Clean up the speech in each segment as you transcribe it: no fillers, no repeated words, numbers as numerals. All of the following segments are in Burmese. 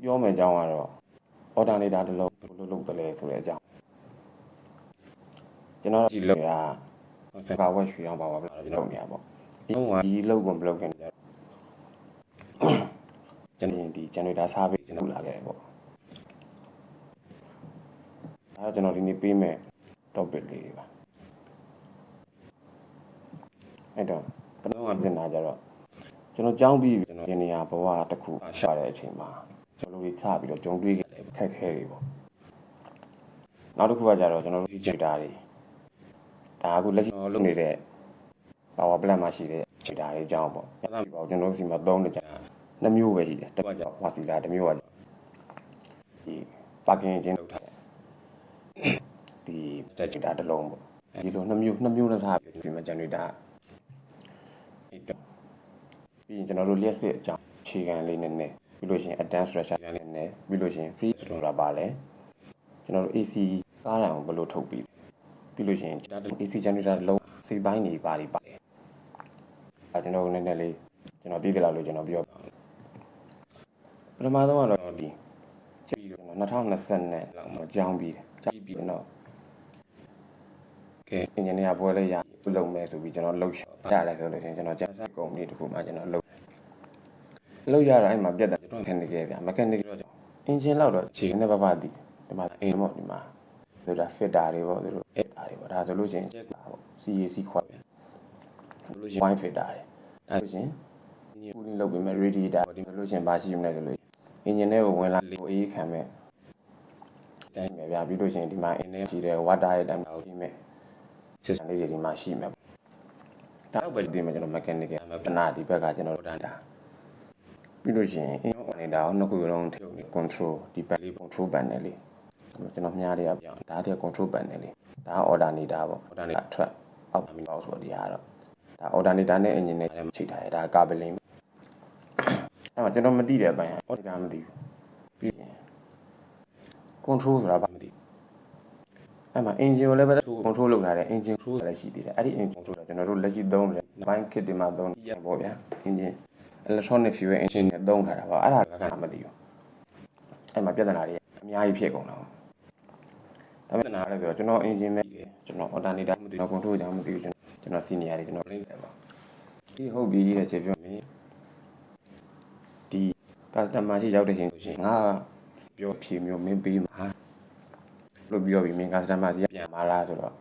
ပြောမယ်အကြောင်းကတော့ alternator တစ်လုံးဘယ်လိုလုပ်တယ်လဲဆိုတဲ့အကြောင်းကျွန်တော်ကြည့်လို့ရစကားဝက်ရွှေအောင်ပါပါကျွန်တော်လုပ်နေရပေါ့ဒီလုပ်ကိုမလုပ်ခင်ကြကျွန်တော်ဒီ generator စားပြီးကျွန်တော်လာခဲ့ပေါ့အဲကျွန်တော်ဒီနေ့ပေးမယ် topic လေးပါအဲ့တော့ဘယ်တော့မှပြင်လာကြတော့ကျွန်တော်ကြောင်းပြီးကျွန်တော်ဒီနေရာဘဝတစ်ခုရှာတဲ့အချိန်မှာကျွန်တော်တို့ချပြီးတော့ကြုံတွေ့ခဲ့တယ်ခက်ခဲတွေပေါ့နောက်တစ်ခုကကြတော့ကျွန်တော်တို့ဒီ generator တွေဒါအခုလက်ရှိလုပ်နေတဲ့ power plant မှာရှိတဲ့ generator တွေအကြောင်းပေါ့အဲ့ဒါပြီးတော့ကျွန်တော်တို့စီမှာသုံးနေကြတာ2မျိုးပဲရှိတယ်တစ်ခါကျဝါစီလာတစ်မျိုးကဒီ parking engine လောက်ထားတယ်ဒီ generator တစ်လုံးပေါ့ဒီလို2မျိုးနဲ့ထားပြီးဒီမှာ generator ပြီးရင်ကျွန်တော်တို့လျှက်စစ်အကြောင်းအခြေခံလေးနည်းနည်းပြီးလို့ရှိရင် advanced structure လေးနည်းနည်းပြီးလို့ရှိရင် free ဆိုတာပါလဲကျွန်တော်တို့ AC ကားတံကိုဘယ်လိုထုတ်ပြီးလို့ရှိရင် AC generator လုံးစိတ်ပိုင်းနေပါတယ်အဲကျွန်တော်နည်းနည်းလေးကျွန်တော်သိတယ်လို့ကျွန်တော်ပြောပါပထမဆုံးကတော့ဒီကျွန်တော်2020နဲ့လောက်မှာကြောင်းပြီးတော့ကဲ engineer ပွဲလေးရလုပ်မယ်ဆိုပြီးကျွန်တော်လှုပ်ရှားရတယ်ဆိုလို့ရှိရင်ကျွန်တော်ကျန်းစာကုမ္ပဏီတစ်ခုမှကျွန်တော်လုပ်ရတာအဲ့မှာပြတ်တာကျွန်တော် mechanical ဗျာ mechanical တော့ engine လောက်တော့ခြေနဲ့ပတီဒီမှာအင်းပေါ့ဒီမှာတို့ဒါ fitter တွေပေါ့တို့ editor တွေပေါ့ဒါဆိုလို့ရှိရင်ချက်ပါပေါ့ CAC ခွက်ဗျာဆိုလို့ရှိရင် wine fitter တွေဒါဆိုရှင်ဒီကူလင်းလုပ်ပြီးမဲ့ radiator ဒီလိုလို့ရှိရင်ဘာရှိမလဲဆိုလို့ engine ထဲကိုဝင်လာလို့အေးခံမဲ့တိုင်းပဲဗျာပြီးလို့ရှိရင်ဒီမှာ engine ရှိတဲ့ water ရဲ့တမ်းကိုပြီးမဲ့ system လေးတွေဒီမှာရှိမဲ့ဒါတော့ပဲဒီမှာကျွန်တော် mechanical ပနာဒီဘက်ကကျွန်တော်ဒါပြီးလို့ရှိရင် alternator ကိုနှစ်ခုလုံးထုတ်နေ control ဒီ battery control panel လေးကျွန်တော်မြားလေးအပြောင်းဒါတည်း control panel လေးဒါ alternator ပေါ့ alternator ထွက်အောက်မီပေါက်ဆိုတော့ဒီဟာတော့ဒါ alternator နဲ့ engine နဲ့ချိန်ထားတယ်ဒါ coupling အဲ့မှာကျွန်တော်မသိတဲ့အပိုင်း alternator မသိဘူးပြီးရင် control ဆိုတာဘာမသိအဲ့မှာ engine ကိုလည်းပဲ control လုပ်ထားတယ် engine control လည်းရှိသေးတယ်အဲ့ဒီ engine control ကကျွန်တော်တို့လက်ရှိသုံးတယ်ဘိုင်း kit တွေမှာသုံးရပေါ့ဗျာ engine electronic fuel engine နဲ့သုံးထားတာပေါ့အဲ့ဒါကမသိဘူးအဲ့မှာပြဿနာတွေအများကြီးဖြစ်ကုန်တာဒါပေမဲ့နားလဲဆိုတော့ကျွန်တော် engine နဲ့ကျွန်တော် alternator မသိတော့ control ကြောင့်မသိဘူးကျွန်တော် senior တွေကျွန်တော် link တယ်ပေါ့ဒီဟုတ်ပြီတဲ့ချက်ပြောမယ်ဒီ customer ရှိရောက်တဲ့ချိန်ဆိုရှင်ငါပြောဖြေမျိုးမင်းပေးမှာလို့ပြောပြီးမင်း customer စီပြန်มาလားဆိုတော့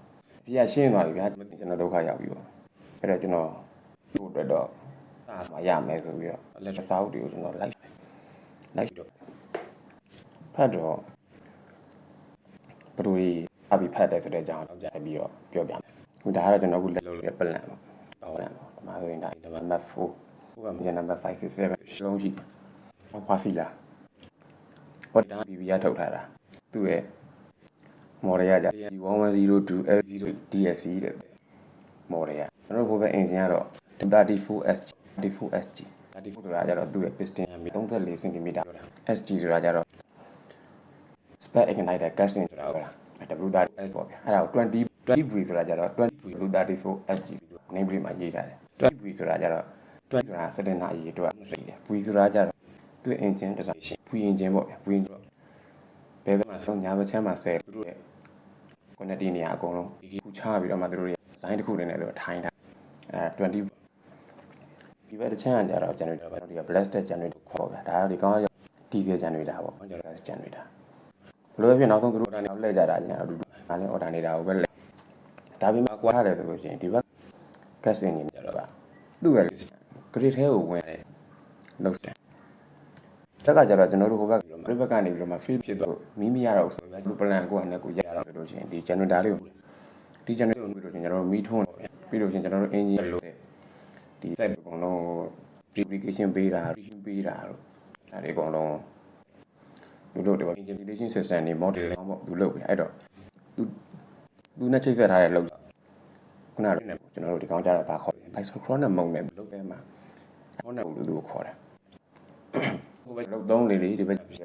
ဖြေရှင်းသွားပြီဗျာကျွန်တော်ဒုက္ခရောက်ပြီပေါ့အဲ့တော့ကျွန်တော်တို့အတွက်တော့အားမရမယ်ဆိုပြီးတော့လက်စာအုပ်တွေကိုကျွန်တော်လိုက်တော့ဖတ်တော့ဘယ်လိုအပြီးဖတ်တယ်ဆိုတဲ့အကြောင်းတော့ကြာပြီးတော့ပြောပြမယ်ခုဒါကတော့ကျွန်တော်အခုလက်လုပ်ရဲ့ plan ပေါ့ဒီမှာဆိုရင်ဒါ number 4ခုကမြန် number 5 6 7လုံးရှိခွာစီလာဟောဒါ BB ရထုတ်ထားတာသူ့ရဲ့ model ကကြာ 1102 L0 DSC တဲ့ model ကကျွန်တော်ဘိုးဘက် engine ကတော့ 34SG 34 ဆိုတာကြတော့သူ့ရဲ့ piston 34 cm SG ဆိုတာကြတော့ spec igniter gas engine ဆိုတာဟုတ်လား W30S ပေါ့ဗျာအဲ့ဒါကို20 V ဆိုတာကြတော့20 W34 SG ဆိုတာ name plate မှာရေးထားတယ်20 V ဆိုတာကြတော့20ဆိုတာစတင်နာအရေးအတွက်မစိတယ် V ဆိုတာကြတော့သူ့ engine design V engine ပေါ့ဗျာ V engine ဘယ်ဘက်မှာဆုံးညာဘက်ချမ်းမှာဆဲသူတို့ရဲ့ quantity နေရာအကုန်လုံးဒီခုချပြီးတော့မှသူတို့ရဲ့ design တစ်ခုနဲ့တော့ထိုင်းတာ20ဒီဘက်တစ်ချမ်းကကြတော့ generator ပဲဒီက blasted generator ခေါ်ဗျာဒါဒီကောင်က diesel generator ပေါ့ gas generator ဘလို့ဖြစ်နောက်ဆုံးသူတို့အော်လှည့်ကြတာညာအတူတူဒါလည်း alternator ကိုပဲလဲဒါပေမဲ့ကွာထားတယ်ဆိုလို့ရှိရင်ဒီဘက် gas engine ကြတော့သူ့ရဲ့ grade ထဲကိုဝင်တယ်လို့တက်ကကြတော့ကျွန်တော်တို့ဟိုဘက်ကနေပြီးတော့မှ fail ဖြစ်တော့မီးမရတော့ဆိုတော့ဒီ plan ကိုကနေကိုရတော့ဆိုလို့ရှိရင်ဒီ generator လေးကိုဒီ generator ကိုပြီးလို့ရှိရင်ကျွန်တော်တို့မီးထွန်းပြီးလို့ရှိရင်ကျွန်တော်တို့ engine လို့ဒီ site အကုန်လုံး lubrication ပေးတာ revision ပေးတာတို့ဒါတွေအကုန်လုံးသူတို့တွေ integration system တွေ model တွေပေါ့သူလုပ်ပြီအဲ့တော့သူနဲ့ချိတ်ဆက်ထားတဲ့လောက်ခုနကကျွန်တော်တို့ဒီကောင်ကြတော့ဘာခေါ်လဲ isochronic mode နဲ့လုပ်တဲ့မှာ chronous လို့သူခေါ်တယ်ဟိုဘက်လောက်သုံးလေဒီဘက်ပြ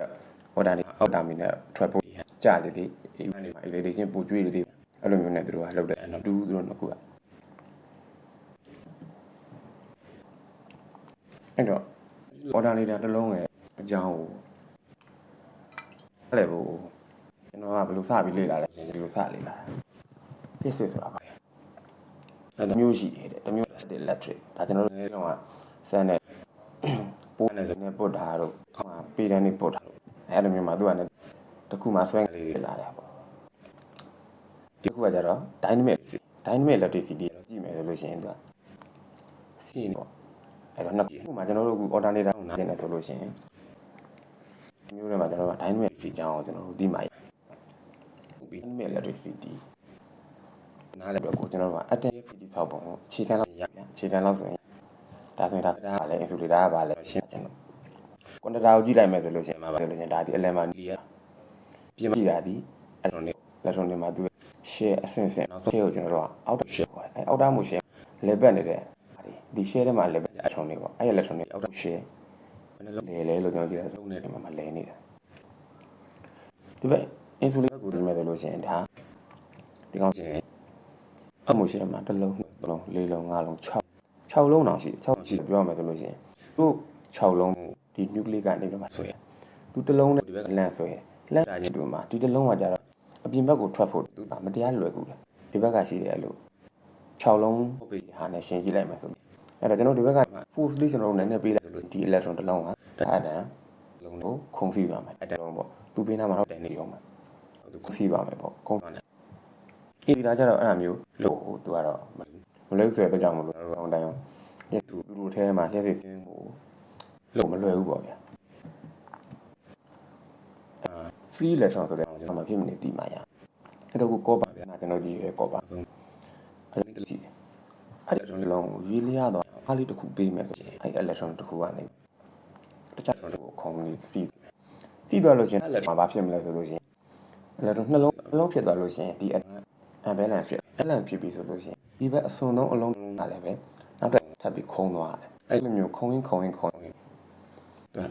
ဟောတာနေအောက်တာမီနဲ့ထွက်ဖို့ကြာလေဒီအိမ်ကနေမှာ elevation ပိုကျွေးလေအဲ့လိုမျိုးနဲ့သူတို့ကလုပ်တယ်တူသူတို့နှစ်ခုကအဲ့တော့ alternator တစ်လုံးရဲ့အကြောင်းကို အဲ့လေဘူးကျွန်တော်ကဘယ်လိုစပြီးလေ့လာလဲဒီလိုစလေ့လာတာဖြစ်စစ်ဆိုတာပါအဲ့တမျိုးရှိတယ်တမျိုးတဲ့ electric ဒါကျွန်တော်တို့လည်းတော့စမ်းတဲ့ပိုးနဲ့စနေပုတ်တာတို့ခေါင်းပေတန်းနေပုတ်တာတို့အဲ့လိုမျိုးမှာသူကလည်းတခုမှဆွဲကလေးလာတယ်ပေါ့ဒီခုကကြတော့ dynamic electricity တော့ကြည့်မယ်ဆိုလို့ရှိရင်သူကစီးနေပေါ့အဲ့တော့နောက်ခုမှကျွန်တော်တို့အခု alternator ကိုနားတင်တယ်ဆိုလို့ရှိရင်ဒီမျိုးတွေမှာကျွန်တော်တို့ dynamic electricity ကြောင်းကိုကျွန်တော်တို့သိမှရဟုတ်ပြီ dynamic electricity နားလည်ပြီးတော့ကျွန်တော်တို့ကအတက်ဖြစ်ပြီးဆောက်ပုံကိုအခြေခံလောက်ရပြန်အခြေခံလောက်ဆိုရင်ဒါဆိုရင်ဒါကလည်း insulator ကပါလဲရှင်းကျွန်တော်ကွန်ဒတာကိုကြည့်လိုက်မယ်ဆိုလို့ရှိရင်မှာဆိုလို့ရှိရင်ဒါဒီ element ကြီးရပြင်ကြည့်တာဒီ electron တွေမှာသူ share အဆင့်ဆင့်နောက်ဆုံး share ကိုကျွန်တော်တို့က out of share ခေါ်တယ်အဲ out of share လေပတ်နေတဲ့ဒီ share ထဲမှာလေပတ် electron တွေပေါ့အဲ electron တွေ out of share ဘယ်နှလုံးလဲလို့ကျွန်တော်ကြည့်တာစုံနေတဲ့မှာလဲနေတာဒီဘက် insulator ကိုကြည့်မယ်ဆိုလို့ရှိရင်ဒါဒီကောင်ချင်းအမှုရှိမှာတစ်လုံးနှစ်လုံးလေးလုံးငါးလုံး6လုံးတောင်ရှိတယ်6လုံးရှိတယ်ပြောရမယ်ဆိုလို့ရှိရင်သူ6လုံးဒီ nucleus ကနေပြီးမှဆွဲရသူတစ်လုံးနဲ့ဒီဘက်ကလန့်ဆွဲရလန့်တာချင်းတူမှာဒီတစ်လုံးကကြတော့အပြင်ဘက်ကိုထွက်ဖို့သူမတရားလွယ်ကူတယ်ဒီဘက်ကရှိတယ်လို့6လုံးဟုတ်ပြီဟာနဲ့ရှင်းကြည့်လိုက်မယ်ဆိုပြီးအဲ့တော့ကျွန်တော်ဒီဘက်က force လေးကျွန်တော်တို့နည်းနည်းပေးလိုက်ဆိုလို့ဒီ electron တစ်လုံးကဒါအတန်လုံးကိုခုံစီးသွားမယ်အတန်လုံးပေါ့သူပေးနာမှာတော့တန်နေရုံမှာသူခုံစီးသွားမယ်ပေါ့ခုံသွားတယ်ဒီဒါကြတော့အဲ့လိုမျိုးလို့သူကတော့မလွယ်ဆိုတဲ့အတွက်ကြောင့်မလို့တော့အောင်တိုင်းအောင်သူတို့ထဲမှာလက်စစ်စင်းကိုလို့မလွယ်ဘူးပေါ့ဗျာfree electron ဆိုတဲ့ကျွန်တော်မဖြစ်မနေသိမှရအဲ့တော့ကိုကောပါဗျာကျွန်တော်ကြည့်ရဲကောပါဆုံးအဲ့ဒီတည်းအဲ့ electron လုံးကိုရေးလျားတော့အားလေးတစ်ခုပေးမယ်ဆိုရင်အဲ့ electron တစ်ခုကနေတခြား electron ကိုခုံနေစီးသွားလို့ရှိရင် electron ဘာဖြစ်မလဲဆိုလို့ရှိရင် electron နှလုံးဖြစ်သွားလို့ရှိရင်ဒီbalance ဖြစ်ပြီဆိုလို့ရှိရင်ဒီဘက်အစွန်ဆုံးအလုံးလုံးကလည်းပဲနောက်ထပ်ပြီးခုံသွားတယ်အဲ့လိုမျိုးခုံရင်း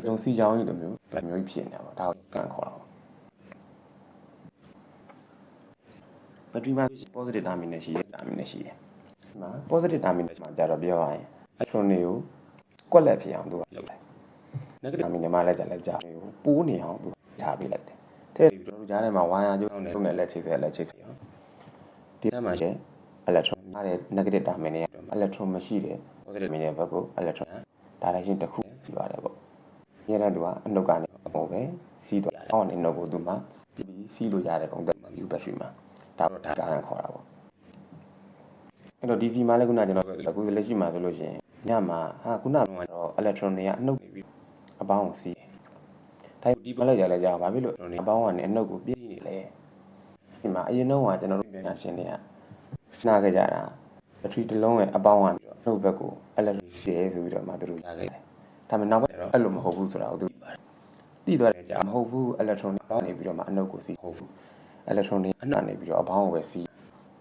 သူကစီချောင်းကြီးလိုမျိုးကြီးဖြစ်နေတာပေါ့ဒါကိုကန်ခေါ်တာပေါ့ဘက်ထရီမှာ positive terminal ရှိတယ် terminal ရှိတယ်ဒီမှာ positive terminal မှာကြာတော့ပြောရရင် electron တွေကိုကွက်လက်ဖြစ်အောင်သူကလုပ်လိုက် negative terminal မှာလည်းကြာပိုးနေအောင်သူထားပေးလိုက်တယ်တဲ့ကျွန်တော်တို့ကြားထဲမှာဝါယာကျုံနဲ့တုံးနဲ့လက်ချိတ်စေအောင်ဒီထဲမှာရှိ electron နားတဲ့ negative terminal က electron မရှိတဲ့ positive terminal ဘက်ကို electron direction တစ်ခုစီးသွားတယ်ပေါ့။ညနေသူကအနှုတ်ကနေအပေါ်ပဲစီးသွားတယ်။အောက်ကနေနှုတ်ကိုသူမှပြီးစီးလို့ရတဲ့ပုံသက်မှာ new battery မှာဒါတော့ဒါကရန်ခေါ်တာပေါ့။အဲ့တော့ DC မှာလည်းခုနကျွန်တော်အခုလက်ရှိမှာဆိုလို့ရှိရင်ညမှာခုနကတော့ electron တွေကအနှုတ်နေပြီးအပေါင်းကိုစီးတယ်။ဒါဒီမှာလည်းကြာဘာဖြစ်လို့အပေါင်းကနေအနှုတ်ကိုပြည့်နေလဲ။ဒီမှာအရင်တော့ကကျွန်တော်တို့ပြန်ရှင်းနေတာစနာခဲ့ကြတာဘက်ထရီတစ်လုံးရဲ့အပေါင်းကနေပြီးတော့နှုတ်ဘက်ကို electric စီးရဲဆိုပြီးတော့မှသူတို့ရခဲ့တယ်ဒါပေမဲ့နောက်ပိုင်းတော့အဲ့လိုမဟုတ်ဘူးဆိုတာကိုသူသိသွားတယ်ကြာမဟုတ်ဘူး electron အပေါင်းနေပြီးတော့မှအနှုတ်ကိုစီးဟုတ်ဘူး electron တွေအနှံ့နေပြီးတော့အပေါင်းကိုပဲစီး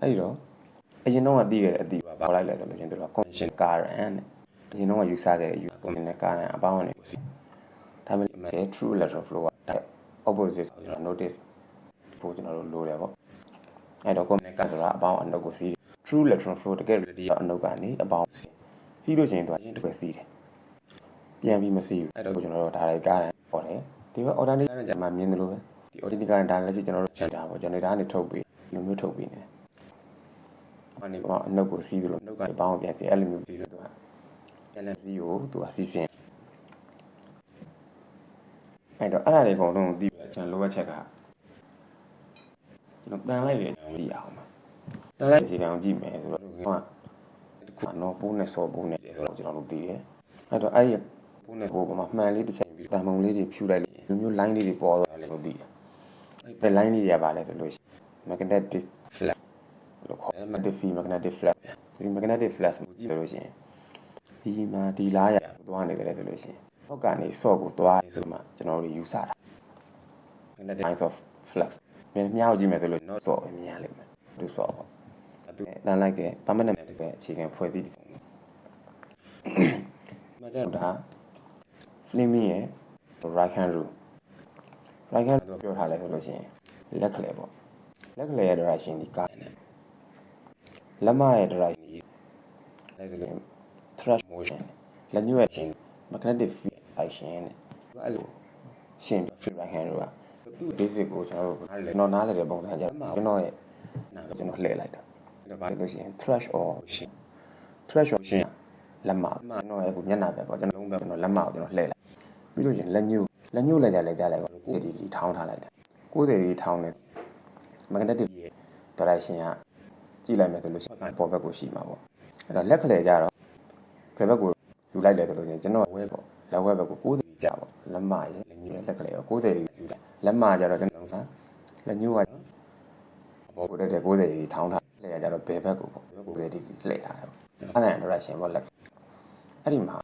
အဲ့ဒီတော့အရင်တော့ကသိခဲ့တဲ့အတီးပါဘာလိုက်လဲဆိုလို့ချင်းသူက convention current နဲ့အရင်တော့ကယူဆခဲ့တဲ့ conventional current အပေါင်းကနေကိုစီးဒါပေမဲ့ true electron flow က opposite ဆိုတော့ notice ပို့ကျွန်တော်တို့လိုတယ်ပေါ့အဲ့တော့ conventional current ဆိုတာအပေါင်းအနှုတ်ကိုစီးtrue electron flow တကယ်လို့အနှုတ်ကနေအပေါင်းစီးလို့ရှိရင်သူကချင်းတစ်ခွက်စီးတယ်ပြန်ပြီးမစီးဘူးအဲ့တော့ကျွန်တော်တို့ဒါတွေကားတယ်ဟောတယ်ဒီဘက် alternate ကကျွန်မမြင်တယ်လို့ပဲဒီ ordinary ကဒါလည်းကျွန်တော်တို့ချက်တာပေါ့ကျွန်တော်ဒါကနေထုတ်ပြီးဒီလိုမျိုးထုတ်ပြီးနေတယ်အနေကအနှုတ်ကိုစီးသလိုနှုတ်ကနေပေါင်းပြန်စီအဲ့လိုမျိုးစီးလို့သူက LNC ကိုသူကစီးစင်အဲ့တော့အဲ့ဒါတွေအကုန်လုံးသိပြီကျွန်တော်လိုအပ်ချက်ကကျွန်တော်တန်လိုက်ရအောင်သိအောင်ပါတန်လိုက်စီတောင်ကြည့်မယ်ဆိုတော့ဟိုကတခုတော့ပိုးနဲ့စော်ပိုးနဲ့ဆိုတော့ကျွန်တော်တို့သိတယ်အဲ့တော့အဲ့ဒီပိုးနဲ့ဟိုမှာမှန်လေးတစ်ချိန်ပြီးတန်ပုံလေးတွေဖြူလိုက်လို့မျိုး line လေးတွေပေါ်သွားတယ်လို့သိတယ်အဲ့ဒီ line လေးတွေကပါလဲဆိုလို့ magnetic flux လို့ခေါ်တယ် magnetic flux ဒီ magnetic flux ကိုကြည့်လို့ရှိရင်ဒီမှာဒီလားရသွားနေတယ်ဆိုလို့ရှိရင်ဟောက်ကနေစော့ကိုသွားတယ်ဆိုမှကျွန်တော်တို့ယူဆတာ magnetic lines of flux မြောက်ကြည့်မယ်ဆိုလို့တော့စော့မြင်ရလိမ့်မယ်သူစော့ပေါ့သူတန်လိုက်ကဘာမှနဲ့ပဲအခြေခံဖွဲ့စည်းတယ်မှာကြတော့ဒါ Fleming ရဲ့ right hand rule တော့ပြောထားလဲဆိုလို့ရှိရင်လက်ကလေးပေါ့လက်ကလေးရဲ့ direction ဒီကားနဲ့လက်မရဲ့ direction ဒီလဲဆိုလို့ thrust motion လက်ညှို့ရဲ့ magnetic field direction နဲ့အဲ့လိုရှင်းပြ right hand rule က basic ကိုကျွန်တော်နားလည်တဲ့ပုံစံကြကျွန်တော်ရဲ့ကျွန်တော်လှည့်လိုက်တာအဲ့တော့ဘာလို့ရှိရင် thresh or ရှင် thresh or ရှင်လက်မကျွန်တော်ရဲ့ကိုမျက်နှာပဲပေါ့ကျွန်တော်လုံးပဲကျွန်တော်လက်မကိုကျွန်တော်လှည့်လိုက်ပြီးလို့ရှိရင်လက်ညှိုးလိုက်ကြကိုဒီထောင်းထားလိုက်တယ်90ဒီထောင်းနေ magnetic ရဲ့ direction ကကြည့်လိုက်မယ်ဆိုလို့ရှိရင်ပေါ်ဘက်ကိုရှိမှာပေါ့အဲ့တော့လက်ခလေကြတော့ဘယ်ဘက်ကိုယူလိုက်လဲဆိုလို့ရှိရင်ကျွန်တော်ဝဲပေါ့လက်ဝဲဘက်ကို90ကြာပေါ့လက်မရဲ့လက်ညှိုးရဲ့လက်ကလေးကို90ယူလိုက်လက်မကြတော့ကျွန်တော်စားလက်ညှိုးကပေါ်ကိုတက်တဲ့90ဒီထောင်းထားလဲကြတော့ဘယ်ဘက်ကိုပေါ့90ဒီလှည့်ထားတယ်ပေါ့အဲ့ဒါ direction ပေါ့လက်အဲ့ဒီမှာ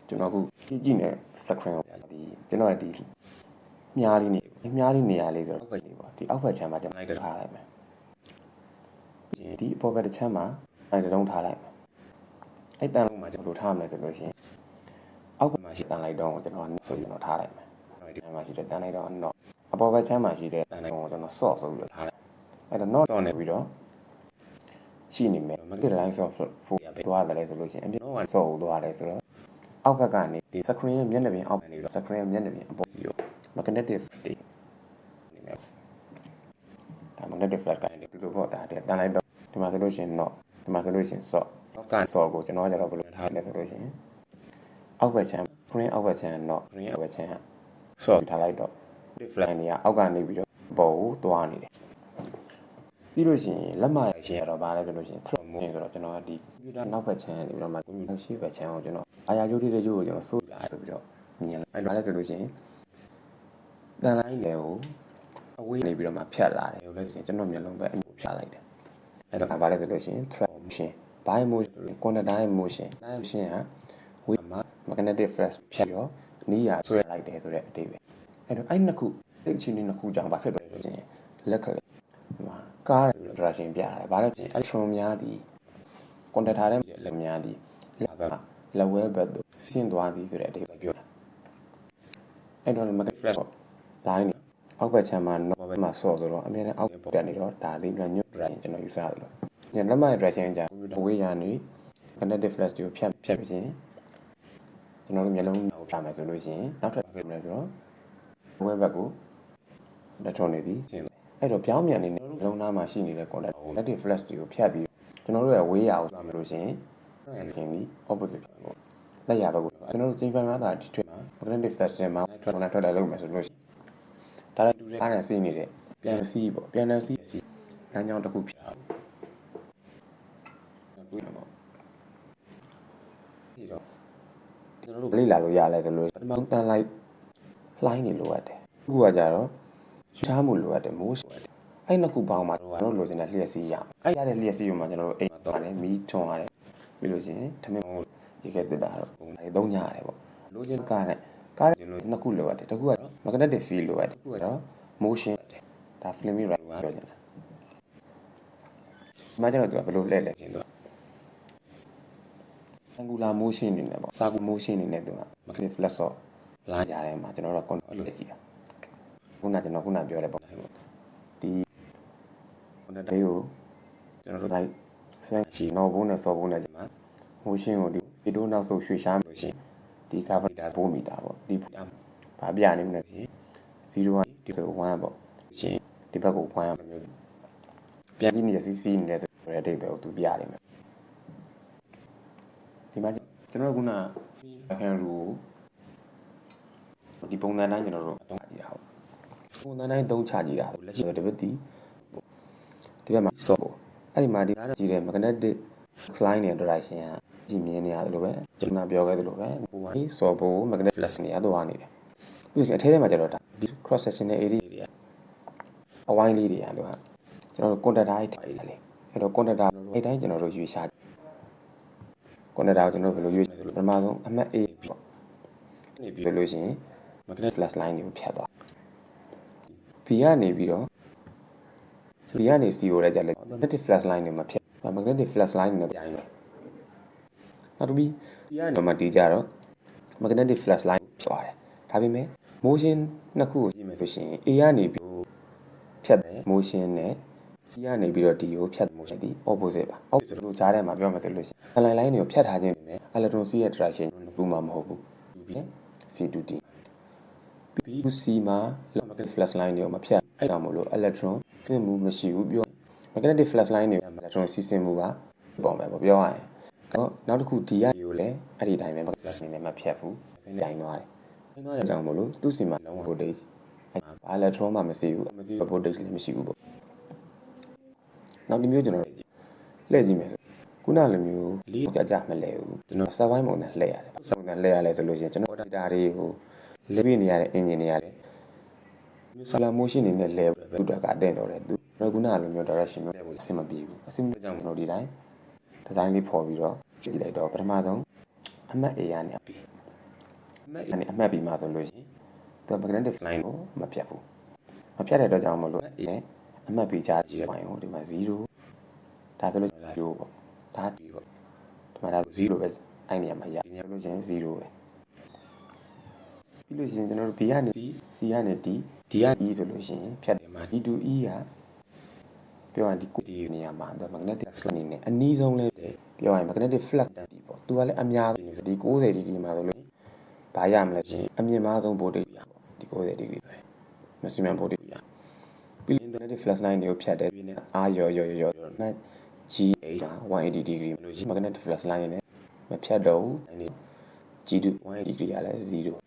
ကျွန်တော်ခုကြည့်နေ screen ကိုဒီကျွန်တော်ဒီမြားလေးနေရာလေးဆိုတော့အောက်ဘက်ကြီးပေါ့ဒီအောက်ဘက်ချမ်းမှာကျွန်တော်လိုက်ထားလိုက်မယ်ဒီအပေါ်ဘက်တစ်ချမ်းမှာလိုက်တုံးထားလိုက်မယ်အဲ့တန်လုံးမှာကျွန်တော်ထားမယ်ဆိုလို့ရှိရင်အောက်ဘက်မှာရှိတန်လိုက်တော့ကျွန်တော်ဆိုကျွန်တော်ထားလိုက်မယ်ဒီမှာရှိတဲ့တန်လိုက်တော့တော့အပေါ်ဘက်ချမ်းမှာရှိတဲ့တန်လိုက်ကိုကျွန်တော် sort ဆိုပြီးတော့ထားလိုက်အဲ့တော့ not တော့နေပြီးတော့ရှိနေမယ် market line sort ဖို့သွားတယ်ဆိုလို့ရှိရင်အပြင်က sort ကိုသွားတယ်ဆိုတော့အောက်ဘက်ကနေဒီ screen ရဲ့မျက်နှာပြင်အောက်ကနေပြီးတော့ screen ရဲ့မျက်နှာပြင်အပေါ်စီကို magnetic state နေမယ်ဒါ magnetic flash ကနေဒီလိုပေါ့ဒါတန်လိုက်တော့ဒီမှာဆိုလို့ရှိရင် not ဒီမှာဆိုလို့ရှိရင် sort အောက်က sort ကိုကျွန်တော်ကတော့ဘယ်လိုထားလဲဆိုလို့ရှိရင်အောက်ဘက်ချမ်း screen အောက်ဘက်ချမ်း not screen အောက်ဘက်ချမ်း sort ထားလိုက်တော့ flash နေရအောက်ကနေပြီးတော့ပေါ်ကိုသွားနေတယ်ပြီးလို့ရှိရင်လက်မရရှင်းရတော့ဗာလဲဆိုလို့ရှိရင် thread မိုးဆိုတော့ကျွန်တော်ကဒီ computer နောက်ဘက်ချမ်းနေပြီးတော့မှ computer ရှေ့ဘက်ချမ်းကိုကျွန်တော်အာရယုတ်တဲ့ရုပ်ကိုကျွန်တော်စိုးပြဆိုပြီးတော့မြင်လိုက်အဲ့ဒါလဲဆိုလို့ရှိရင်တန်လိုင်းလေကိုအဝေးနေပြီးတော့မှဖြတ်လာတယ်လို့လဲဆိုရင်ကျွန်တော်မျက်လုံးပဲအမှုဖြတ်လိုက်တယ်အဲ့တော့ဗာလဲဆိုလို့ရှိရင် thread motion by motion quantity motion motion ကဝေးမှာ magnetic flash ဖြတ်ရောနီးရဆွဲလိုက်တယ်ဆိုတဲ့အတိတ်ပဲအဲ့တော့အဲ့နှစ်ခုအဲ့ချင်းနှစ်ခုကြောင့်ဗာဖြစ်တယ်ဆိုရင်လက်ကလေးကား direction ပြရတယ်ဗာလဲဆိုရင် electron များသည် contact ထားတဲ့လက်များသည်လက်ဝဲဘက်သို့ဆင်းသွားသည်ဆိုတဲ့အတိတ်ပဲပြောတာအဲ့တော့ magnetic flash line အောက်ဘက်ချမ်းမှာ north ဘက်မှာဆော့ဆိုတော့အမြဲတမ်းအောက်တက်နေတော့ဒါလေးညွတ် direction ကျွန်တော်ယူဆရတယ်လို့ညလက်မ direction ကြာဝေးရနေ magnetic flash ကိုဖြတ်ပြီးရင်ကျွန်တော်တို့မျက်လုံးကိုဖြတ်မယ်ဆိုလို့ရှိရင်နောက်ထပ်ဖြစ်မလဲဆိုတော့ဝဲဘက်ကိုလက်ထုံနေသည်အဲ့တော့ပြောင်းပြန်နေနေလုံးသားမှာရှိနေတဲ့ contact magnetic flash ကိုဖြတ်ပြီးကျွန်တော်တို့ရဲ့ဝေးရအောင်ဆိုလို့ရှိရင်ဒီ opposite ပေါ့လက်ရဘက်ကိုကျွန်တော်တို့ချိန်ပန်မှာဒါဒီထွက်မှာ magnetic flash ထဲမှာထွက်လာလို့မယ်ဆိုလို့ရှိရင်ဒါလည်းတူတဲ့အားနဲ့စီးနေတဲ့ပြန်စီးပေါ့ပြန်လည်စီးလမ်းကြောင်းတစ်ခုဖြစ်အောင်တွေ့မှာပေါ့ဒီတော့ကျွန်တော်တို့လေ့လာလို့ရလဲဆိုလို့ပထမတန်လိုက်လှိုင်းနေလိုအပ်တယ်အခုကကြတော့ရှားမှုလိုအပ်တယ်မိုးဆိုတယ်အဲ့နှစ်ခုပေါင်းမှာကျွန်တော်တို့လိုချင်တဲ့လျှက်စီးရအဲ့ရတဲ့လျှက်စီးရုံမှာကျွန်တော်တို့အိမ်မှာသွားတယ်မီးထွန်းရတယ်ပြီးလို့ရှိရင်ထမင်းရေခဲတက်တာတော့ဒါတွေသုံးကြရတယ်ပေါ့လိုချင်ကားနဲ့ကျွန်တော်နှစ်ခုလိုအပ်တယ်တစ်ခုက magnetic field လိုအပ်တယ်တစ်ခုကတော့ motion ဒါ Fleming right ပြောချင်တယ်။မှကျတော့သူကဘယ်လိုလဲလဲချင်းသူက angular motion နေနဲ့ပေါ့ circular motion နေနဲ့သူက magnetic flash ဆိုလာကြတယ်မှာကျွန်တော်တို့ control လုပ်ကြည့်တာ။ခုနပြောတဲ့ပုံတိုင်းပေါ့။ဒီခုနတဲ့ကိုကျွန်တော်တို့ right ဆွဲချီနော်ဘုံနဲ့စော်ဘုံနဲ့ဒီမှာ motion ကိုဒီဗီဒီယိုနောက်ဆုံးရွှေ့ရှားလို့ရှိရင်ဒီ carbon dioxide 4 meter ပေါ့ဒီဘာပြနေမလဲဆိုရင်0ကဒီဆို1ပေါ့ရှင်ဒီဘက်ကို1ရမျိုးပြန်ကြည့်နေစီးနေတယ်ဆိုတဲ့အတိတ်ပဲကိုသူပြရတယ်မယ်ဒီမှာကျွန်တော်ကခုနခံရူဒီပုံစံတိုင်းကျွန်တော်တို့အသုံးချကြည့်တာဟုတ်ပုံစံတိုင်းသုံးချကြည့်တာလက်ရှိဒီဘက်ဒီဘက်မှာစော့အဲ့ဒီမှာဒီကြည့်တဲ့ magnetic line နဲ့ direction ကကြည့်မြင်နေရတယ်လို့ပဲကျွန်တော်ပြောခဲ့သလိုပဲဟိုကစော့ဖို့ magnetic flash နေရတော့နေတယ်ပြီးရင်အထဲထဲမှာကျတော့ဒါဒီ cross sectional area တွေအဝိုင်းလေးတွေอ่ะသူကကျွန်တော်တို့ contact ထားလိုက်တယ်လေအဲ့တော့ contact အဲ့တိုင်းကျွန်တော်တို့ရွေးရှာ contact ကိုကျွန်တော်ဘယ်လိုရွေးဆိုလို့ပထမဆုံးအမှတ် A ပေါ့နေပြီးလို့ရှိရင် magnetic flash line ကိုဖြတ်သွား B ကနေပြီးတော့ B ကနေ C ကိုလည်းကြာလဲ magnetic flash line တွေမှာဖြတ် magnetic flash line တွေနဲ့ပြန်တယ်နောက်တစ်ပြီး B ကနေမှတီးကြတော့ magnetic flash line သွားတယ်ဒါပေမဲ့ motion နှစ်ခုကိုကြည့်မယ်ဆိုရှင် A ကနေပြီးဖြတ်တယ် motion နဲ့ C ကနေပြီးတော့ D ကိုဖြတ် motion ဒီ opposite ပါ opposite လို့ကြားထဲမှာပြောမယ်ဆိုလို့ရှိရင် align line တွေကိုဖြတ်ထားခြင်းနဲ့ electron C ရဲ့ direction နှစ်ခုမှမဟုတ်ဘူး C to D B2C မှာ magnetic flux line တွေကိုမဖြတ်အဲ့ဒါမို့လို့ electron ဆင်းမှုမရှိဘူးပြော magnetic flux line တွေ electron စီးဆင်းမှုကပုံပဲပေါ့ပြောရရင်နောက်တစ်ခု D ကကိုလည်းအဲ့ဒီတိုင်းပဲ magnetic flux နဲ့မဖြတ်ဘူးတိုင်းသွားတယ်တိုင်းသွားတဲ့အကြောင်းမို့လို့သူ့စီမှာလုံးဝ voltage အဲ့ဘာ electron မှမရှိဘူး voltage လည်းမရှိဘူးပေါ့နောက်တစ်မျိုးကျွန်တော်လှည့်ကြည့်မယ်ဆိုခုနလိုမျိုးလေးကြမလဲဘူးကျွန်တော် survive ပုံနဲ့လှည့်ရတယ်ပုံနဲ့လှည့်ရလဲဆိုလို့ရှိရင်ကျွန်တော် data တွေကိုလေ့ပြီးနေရတဲ့ engine တွေရတယ် solar motion တွေနဲ့လဲသူ့တက်ကအတဲ့တော့တယ်သူခုနလိုမျိုး direction မျိုးအဆင်မပြေဘူးအဆင်မပြေကြောင့်ကျွန်တော်ဒီတိုင်း design လေးဖော်ပြီးတော့ကြည့်လိုက်တော့ပထမဆုံးအမှတ် A ကနေအမှတ် B မှာဆိုလို့ရှိရင်သူ magnetic line ကိုမဖြတ်ဘူးမဖြတ်တဲ့အတွက်ကြောင့်မလို့ A နဲ့အမှတ် B ကြားရဲ့ပိုင်းကိုဒီမှာ0ဒါဆိုလို့0ပေါ့ဒါD ပေါ့ဒီမှာဒါ0ပဲအဲ့နေရာမှာရဒီနေရာလို့ရှိရင်0ပဲပြီးလို့ရှိရင်ကျွန်တော်တို့ B ကနေ C ကနေ D ကနေ E ဆိုလို့ရှိရင်ဖြတ်တယ်မှာ D to E ကပြောရင်ဒီနေရာမှာ magnetic flux အနေနဲ့အနည်းဆုံးလဲပြောရင် magnetic flux တန်တီပေါ့သူကလည်းအများဆုံးဒီ90 degree မှာဆိုလို့ဘာရမလဲရှင်အမြင့်မားဆုံး voltage ရပေါ့ဒီ90 degree ဆို maximum voltage ရပြီးရင် magnetic flux line တွေကိုဖြတ်တယ်ပြီးရင် R ရော GH 180 degree လို့ရှိရင် magnetic flux line နဲ့မဖြတ်တော့ဘူးအဲ့ဒီ G to 180 degree ကလည်း0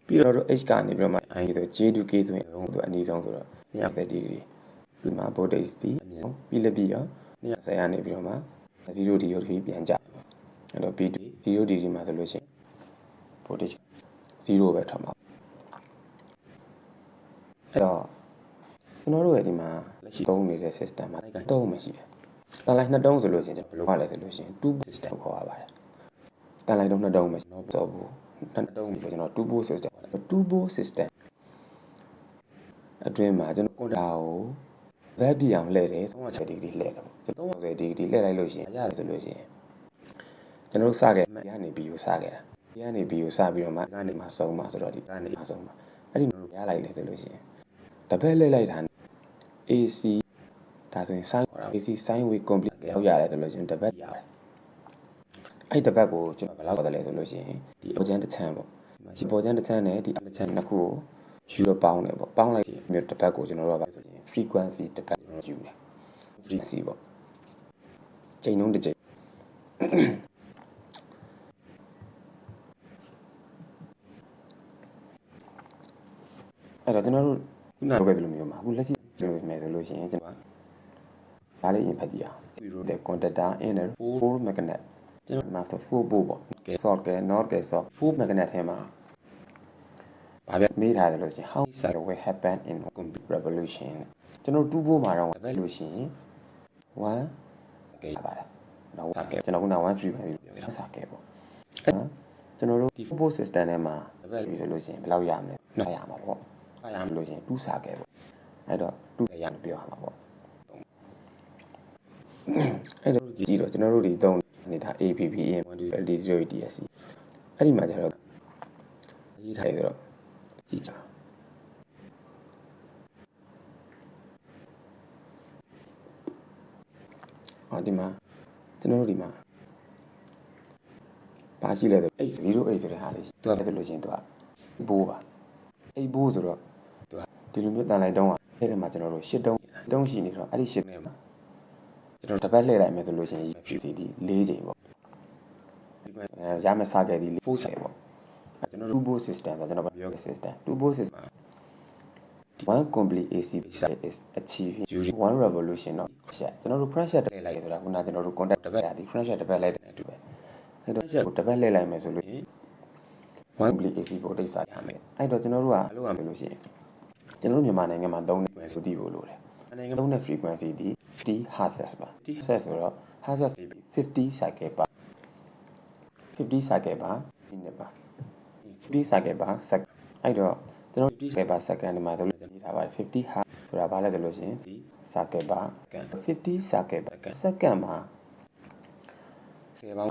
ပြီးတော့ H ကနေပြီးတော့မှ I ဆို J to K ဆိုရင်သူအနည်းဆုံးဆိုတော့180 degree ဒီမှာ voltage စီအမြင့်ပြီးလက်ပြီးတော့170ကနေပြီးတော့မှ0 degree ပြန်ကျအဲ့တော့ B2 0 degree မှာဆိုလို့ရှိရင် voltage 0ပဲထွက်မှာအဲ့တော့ကျွန်တော်တို့ရဲ့ဒီမှာလက်ရှိသုံးနေတဲ့ system မှာတုံးမရှိတယ်တန်လိုက်2တုံးဆိုလို့ရှိရင်ကျွန်တော်ဘယ်လိုခေါ်လဲဆိုလို့ရှိရင် two system ခေါ်ရပါတယ်တန်လိုက်တုံး2တုံးပဲကျွန်တော်ပြောဘူး2တုံးပြီးတော့ကျွန်တော် two system ခေါ်တယ် two system အတွင်းမှာကျွန်တော်ကွန်တာကိုဘက်ပြအောင်လှည့်တယ်360 degree လှည့်တယ်ပေါ့ကျွန်တော်360 degree လှည့်လိုက်လို့ရှိရင်ရတယ်ဆိုလို့ရှိရင်ကျွန်တော်တို့စခဲ့ဒီကနေ B ကိုစခဲ့တာဒီကနေ B ကိုစပြီးတော့မှကနေမှဆုံးမှာဆိုတော့ဒီကနေမှဆုံးမှာအဲ့ဒီမျိုးရလိုက်လေဆိုလို့ရှိရင်တပတ်လှည့်လိုက်တာ AC ဒါဆိုရင် sin AC sin wave complete ရောက်ရတယ်ဆိုလို့ရှိရင်တပတ်ရတယ်အဲ့တပတ်ကိုကျွန်တော်ဘယ်လောက်ပါတယ်လဲဆိုလို့ရှိရင်ဒီပေါ်ချမ်းတစ်ချမ်းပေါ့ဒီပေါ်ချမ်းတစ်ချမ်းနဲ့ဒီအတစ်ချမ်းနှစ်ခုကိုယူတော့ပေါင်းတယ်ပေါ့ပေါင်းလိုက်ပြီးတပတ်ကိုကျွန်တော်တို့ကပါဆိုရင် frequency တပတ်ကျွန်တော်ယူတယ် frequency ပေါ့ချိန်နှုန်းတစ်ချိန်အဲ့တော့ကျွန်တော်တို့ခုနပြောခဲ့သလိုမျိုးမှာအခုလက်ရှိကျွန်တော်မယ်ဆိုလို့ရှိရင်ကျွန်တော်ဒါလေးရင်ဖတ်ကြည့်အောင် the conductor in a four magnet ကျွန်တော် master 4 volt ပေါ့ sort က not က sort 4 magnet ထဲမှာဘာပြမေးထားတယ်လို့ရှိရင် how cycle will happen in computer revolution ကျွန်တော်2 volt မှာတော့ပဲလို့ရှိရင်1ကပါတယ်တော့ကျွန်တော်ခုန1 frequency လို့ပြောခဲ့တာစကဲပေါ့ကျွန်တော်တို့ဒီ 4 volt system ထဲမှာပဲလို့ဆိုလို့ရှိရင်ဘယ်လောက်ရမလဲတော့ရမှာပေါ့ရမလို့ရှိရင်2စာကဲပေါ့အဲ့တော့2ရရပြောရမှာပေါ့အဲ့တော့ကြည့်တော့ကျွန်တော်တို့ဒီသုံးနေတာ APP in 120 LD0 DSC အဲ့ဒီမှာကျတော့ရေးထားတယ်ဆိုတော့ကြည့်ကြဒီမှာကျွန်တော်တို့ဒီမှာဘာရှိလဲဆို808ဆိုတဲ့ဟာလေးသူကပဲဆိုလို့ရှိရင်သူကဘိုးပါ8ဘိုးဆိုတော့သူကဒီလိုမျိုးတန်လိုက်တုံးอ่ะအဲ့ဒီမှာကျွန်တော်တို့8တုံးရှိနေတော့အဲ့ဒီ8နဲ့မှာကျွန်တော်တစ်ပတ်လှည့်လိုက်မယ်ဆိုလို့ရှိရင်ဖြူစီဒီ4ချိန်ပေါ့ရမယ်စခဲ့ဒီ4ချိန်ပေါ့ကျွန်တော်တို့ two-bolt system ဆိုကျွန်တော်ပြောခဲ့ system two-bolt system one complete AC is achieving during one revolution of pressure ကျွန်တော်တို့ pressure တက်လိုက်ဆိုတာခုနကျွန်တော်တို့ contact တစ်ပတ်ရသည် pressure တစ်ပတ်လိုက်တဲ့အတူပဲအဲ့တော့ pressure ကိုတစ်ပတ်လှည့်လိုက်မယ်ဆိုလို့ one complete AC voltage စာရမယ်အဲ့တော့ကျွန်တော်တို့ကအလုပ်ရမယ်လို့ရှိရင်ကျွန်တော်တို့မြန်မာနိုင်ငံမှာသုံးတဲ့ frequency ကိုလိုတယ်နိုင်ငံသုံးတဲ့ frequency ဒီ50 Hz ပါ50 Hz ဆိုတော့ Hz 50 cycle per 50 cycle per minute ပါ50 cycle per second အဲ့တော့ကျွန်တော်50 cycle per second ဒီမှာဆိုလို့ရေးထားပါတယ်50 Hz ဆိုတာဘာလဲဆိုလို့ရှိရင် cycle per second 50 cycle per second မှာ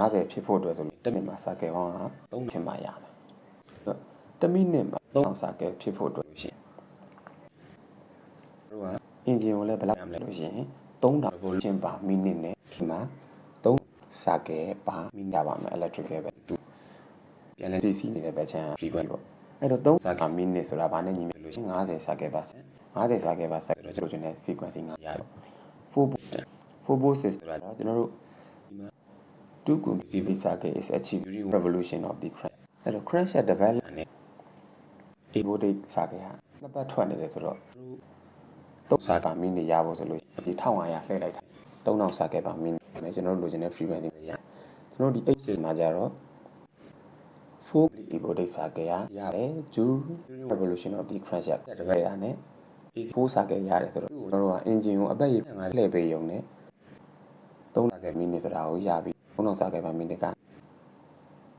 50ဖြစ်ဖို့အတွက်ဆိုလို့တစ်မိနစ်မှာ cycle ပေါင်းက3ဖြစ်မှရမယ်တစ်မိနစ်မှာ3 cycle ဖြစ်ဖို့အတွက်ရှိရင်တို့ကအင်ဂျင်ကိုလည်းဘယ်လောက်ရမလဲလို့ရှိရင်3000 revolution per minute နဲ့ဒီမှာ3 cycle per minute ပါမယ် electrical ပဲသူပြန်လဲစီးနေတဲ့ဘက်ချမ်း frequency ပေါ့ အဲ့တော့3 cycle minute ဆိုတာဘာနဲ့ညီမယ်လို့ရှိရင်50 cycle per second 50 cycle per second တော့ကျွန်တော်တို့ frequency 9ရတော့4 boost system ဆိုတာတော့ကျွန်တော်တို့ဒီမှာ2 consecutive cycle is achieved during revolution of the crank အဲ့တော့ crankshaft develop နဲ့ aerodate cycle ဟာနှစ်ပတ်ထွက်နေတယ်ဆိုတော့3 cycle minute ရဖို့ဆိုလို့ဒီ1500လှည့်လိုက်တာ3000 cycle per minute နဲ့ကျွန်တော်တို့လိုချင်တဲ့ frequency တွေရကျွန်တော်တို့ဒီ H system မှာကြတော့4 aerodate cycle ရတယ် during revolution of the crankshaft develop နဲ့ 4 cycle ရတယ်ဆိုတော့ကျွန်တော်တို့က engine ကိုအပတ်ရေလှည့်ပေးရုံနဲ့3 cycle minute ဆိုတာကိုရပြီ3000 cycle per minute က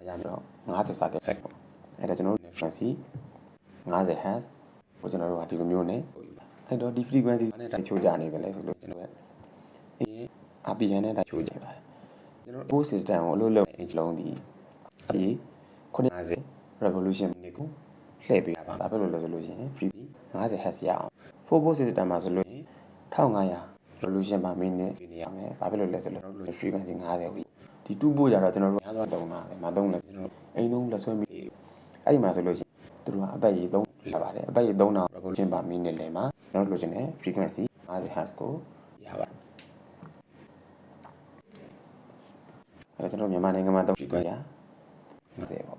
ရမယ်တော့50 cycle set ပေါ့အဲ့တော့ကျွန်တော်တို့ frequency 50 Hz ကိုကျွန်တော်တို့ကဒီလိုမျိုးနဲ့အဲ့တော့ဒီ frequency နဲ့တိုက်ချိုးကြနေတယ်လေဆိုလို့ကျွန်တော်ကRPM နဲ့တိုက်ချိုးကြပါတယ်ကျွန်တော် post system ကိုအလုပ်လုပ် inch လုံးဒီ50 revolution minute ကိုလှည့်ပေးတာပါဘာဖြစ်လို့လဲဆိုလို့ရှိရင် frequency 50 Hz ရအောင် 4 post system မှာဆိုလို့ရှိရင်1500 revolution per minute နေရမယ်ဘာဖြစ်လို့လဲဆိုတော့ frequency 50ကိုဒီ2 post ကြတော့ကျွန်တော်တို့များသွားတုံးတာပဲမသုံးလဲကျွန်တော်အိမ်သုံးလက်ဆွဲမိအဲ့ဒီမှာဆိုလို့ရှိရင်သူတို့ကအပတ်ရေ3လာပါတယ်အပတ်ရေ3000 revolution per minute လဲမှာကျွန်တော်တို့လိုချင်တဲ့ frequency 50 Hz ကိုရပါတယ်အဲ့ကျွန်တော်မြန်မာနိုင်ငံမှာသုံး frequency 50ပေါ့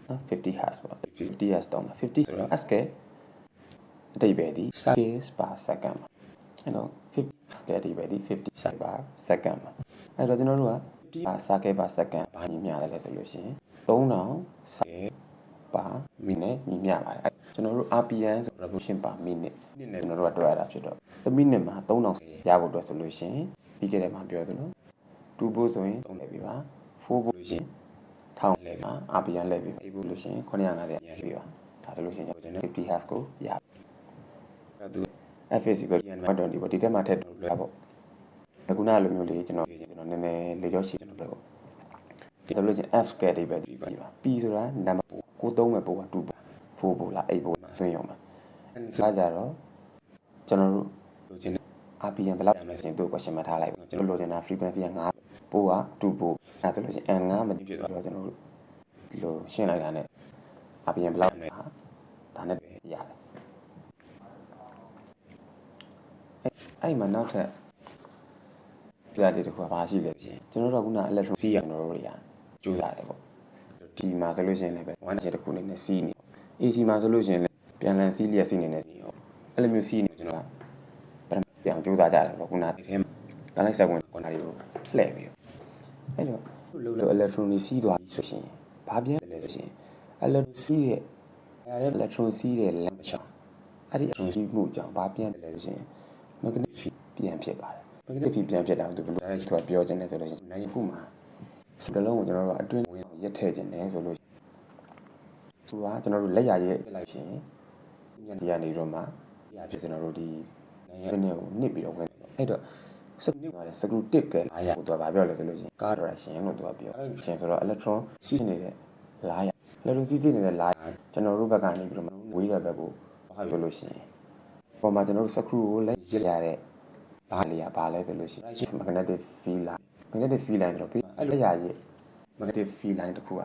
နော်50 Hz ပေါ့50 Hz တောင်းတာ50ဆိုတော့ Hz ကအတိတ်ပဲဒီ cycles per second အဲ့တော့50 cycle အတိတ်ပဲဒီ50 cycle per second အဲ့တော့ကျွန်တော်တို့က50 cycle per second ဘာညီမျှတယ်လဲဆိုလို့ရှိရင်3000 cycle per minute ညီမျှပါတယ်ကျွန်တော်တို့ RPM ဆို revolution per minute နဲ့ကျွန်တော်တို့ကတွက်ရတာဖြစ်တော့တစ်မိနစ်မှာ3000ရဖို့အတွက်ဆိုလို့ရှိရင်ပြီးခဲ့တဲ့မှာပြောသလို2 volt ဆိုရင်3လဲပြီပါ4 volt လို့ရှိရင်1000လဲပါ RPM လဲပြီ8 volt လို့ရှိရင်950ရပြီပါဒါဆိုလို့ရှိရင်ကျွန်တော်50 Hz ကိုရပြီအဲ့တော့ FAC ကို120ပေါ့ဒီတက်မှာထည့်လို့ရပါပေါ့ခုနလိုမျိုးလေးကျွန်တော်နည်းနည်းလေကြောရှိကျွန်တော်ပြောပေါ့ဒီလိုလို့ချင်း F ကတိပဲဒီပါ P ဆိုတာနံပါတ်ကိုသုံးမဲ့ပို့က2ပါ4ပို့လား8ပို့မှာဆွင့်ရုံပါဒါကြတော့ကျွန်တော်တို့လိုချင်တဲ့ RPM ဘယ်လောက်ရမလဲဆိုရင်တို့ question မှာထားလိုက်ကျွန်တော်လိုချင်တာ frequency က9ပို့က2ပို့အဲဆိုလို့ရှိရင် N 9မသိဖြစ်သွားတော့ကျွန်တော်တို့ဒီလိုရှင်းလိုက်တာနဲ့ RPM ဘယ်လောက်လဲဟာဒါနဲ့ပဲရတယ်အဲ့မှာနောက်ထပ်ပြတဲ့တခုကဘာရှိလဲရှင်ကျွန်တော်တို့ကခုန electron စီးရကျွန်တော်တို့တွေကကြိုးစားတယ်ပေါ့ဒီမှာဆိုလို့ရှိရင်လည်းပဲ1ချက်တစ်ခုနဲ့စီးနေ AC မှာဆိုလို့ရှိရင်လည်းပြန်လည်စီးလျက်စီးနေနေစီးရောအဲ့လိုမျိုးစီးနေကျွန်တော်ကပြန်ကြိုးစားကြတယ်ပေါ့ခုနဒီထဲမှာတန်းလိုက်ဆက်ဝင်ကွန်တာတွေကိုလှည့်ပြီးအဲ့တော့လို့ electron စီးသွားဆိုရှင်ဘာပြန်လဲဆိုရှင် electron စီးတဲ့electron စီးတဲ့လမ်းမချောင်းအဲ့ဒီ electron စီးမှုကြောင့်ဘာပြန်လဲဆိုရှင် magnetic field ပြန်ဖြစ်ပါတယ် magnetic field ပြန်ဖြစ်တာသူဘယ်လိုလဲဆိုတော့ပြောခြင်းလဲဆိုလို့ရှိရင်နိုင်ခုမှာစကလုံးကိုကျွန်တော်တို့အတွင်းဝင်ရက်ထည့်ခြင်းလဲဆိုလို့သူကကျွန်တော်တို့လက်ရရဲ့လိုက်ရှင်ညနေကနေတော့မှရဖြစ်ကျွန်တော်တို့ဒီနိုင်ငံနဲ့ကိုနစ်ပြီးတော့ဝင်အဲ့တော့စကနစ်ပါလေစကရူတစ်ကလာရဟိုသူကဘာပြောလဲဆိုလို့ရှိရင် cardration လို့သူကပြောအဲ့ရှင်ဆိုတော့ electron စီးနေတဲ့လာရ electron စီးနေတဲ့လာရကျွန်တော်တို့ဘက်ကနေပြီးတော့ဝေးတဲ့ဘက်ကိုဘာပြောလို့ရှိရင်ပေါ်မှာကျွန်တော်တို့စကရူကိုလက်ရရတဲ့ဘာလေးอ่ะဘာလဲဆိုလို့ရှိရင် magnetic field line magnetic field line ဆိုတော့အဲ့လက်ရရဲ့ magnetic field line တခုက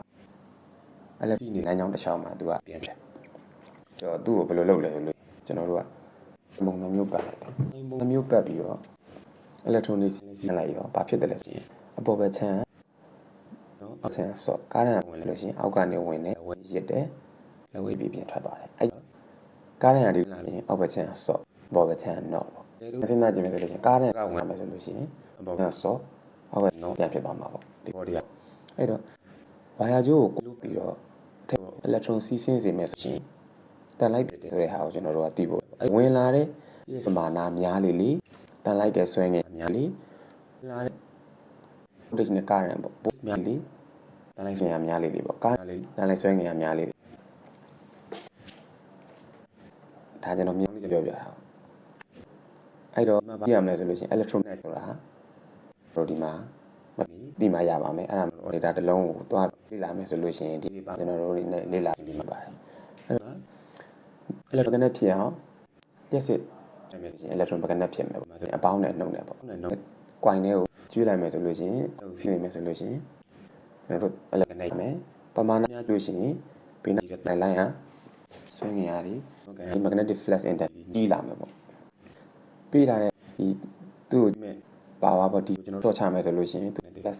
အဲ့လက်ဒီနေလမ်းကြောင်းတစ်ချောင်းမှာသူကပြန်ဖြစ်ကျွန်တော်သူ့ကိုဘယ်လိုလုပ်လဲဆိုလို့ကျွန်တော်တို့ကပုံစံမျိုးပတ်လိုက်တယ်ပုံစံမျိုးပတ်ပြီးတော့ electronic ဆင်းလိုက်ရောဘာဖြစ်တယ်လဲဆိုရင်အပေါ်ဘက်ချမ်းနော်အောက်ချမ်းဆော့ကားရံဝင်လို့ရှိရင်အောက်ကနေဝင်တယ်ဝင်ရစ်တယ်လက်ဝဲပြီးပြန်ထွက်သွားတယ်အဲ့ကားရံဒီလာရင်အောက်ဘက်ချမ်းဆော့ပေါ်ဘက်ချမ်းနော်ပေါ့စဉ်းစားကြည့်မယ်ဆိုလို့ရှိရင်ကားရံကဝင်မယ်ဆိုလို့ရှိရင်အပေါ်ဘက်ဆော့အောက်ဘက်နော်ပြန်ဖြစ်သွားမှာပေါ့ဒီ body ကအဲ့တော့ဝါယာကြိုးကိုလုပြီးတော့ထည့် electron စီးဆင်းစေမယ်ဆိုရင်တန်လိုက်တယ်ဆိုတဲ့ဟာကိုကျွန်တော်တို့ကသိဖို့ဝင်လာတဲ့ပမာဏများလေလေတန်လိုက်တဲ့ဆွဲငယ်များလေလာတဲ့ voltage နဲ့ current ပေါ့ပိုများလေတန်လိုက်ဆွဲငယ်များလေလေပေါ့ကားလေတန်လိုက်ဆွဲငယ်များလေဒါကျွန်တော်မြောင်းလေးပြောပြတာအဲ့တော့ဘာကြည့်ရမလဲဆိုလို့ရှိရင် electronic ဆိုတာတို့ဒီမှာဒီမှာရပါမယ်အဲ့ဒါမျိုး data တစ်လုံးကိုတွားလေ့လာမယ်ဆိုလို့ရှိရင်ဒီကျွန်တော်တို့နဲ့လေ့လာပြီးမှပါတယ်အဲ့တော့ electron နဲ့ဖြစ်အောင်လျှက်စစ်မယ်ဆိုရင် electron ဘက်ကနဲ့ဖြစ်မယ်ပေါ့ဆိုရင်အပေါင်းနဲ့နှုတ်နဲ့ပေါ့နှုတ် coin နဲ့ကိုကျွေးလိုက်မယ်ဆိုလို့ရှိရင်စီးနေမယ်ဆိုလို့ရှိရင်ကျွန်တော်တို့ electron နဲ့မယ်ပမာဏများကျွေးရှိရင်ဘေးနားတိုင်လိုင်းဟာ ဆွဲငင်ရတယ်ဒီ magnetic flux index ကြီးလာမယ်ပေါ့ပေးထားတဲ့ဒီသူ့ကိုပါဝါပေါ့ဒီကျွန်တော်တော့ချမယ်ဆိုလို့ရှိရင်သူ plus